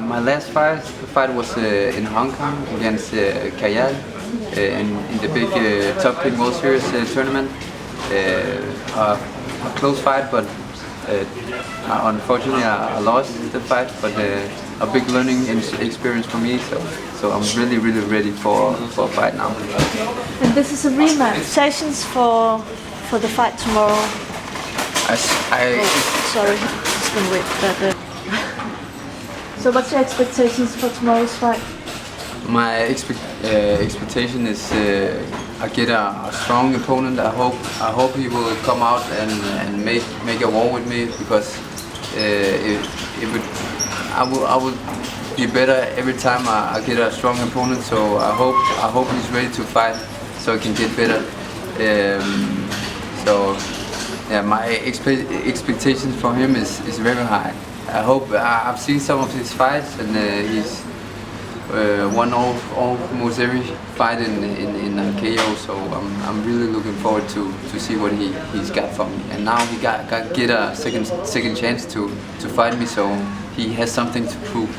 My last fight was in Hong Kong against Kayal in the big Top King World Series tournament. A close fight, but unfortunately I lost the fight. But a big learning experience for me. So I'm really ready for a fight now. And this is a rematch. Expectations for the fight tomorrow. Sorry, just gonna wait. So what's your expectations for tomorrow's fight? My expectation is I get a strong opponent. I hope he will come out and make a war with me, because I would be better every time I get a strong opponent. So I hope he's ready to fight, so he can get better. So yeah, my expectations for him is very high. I've seen some of his fights, and he's won almost every fight in KO. So I'm really looking forward to see what he's got for me. And now he get a second chance to fight me, so he has something to prove.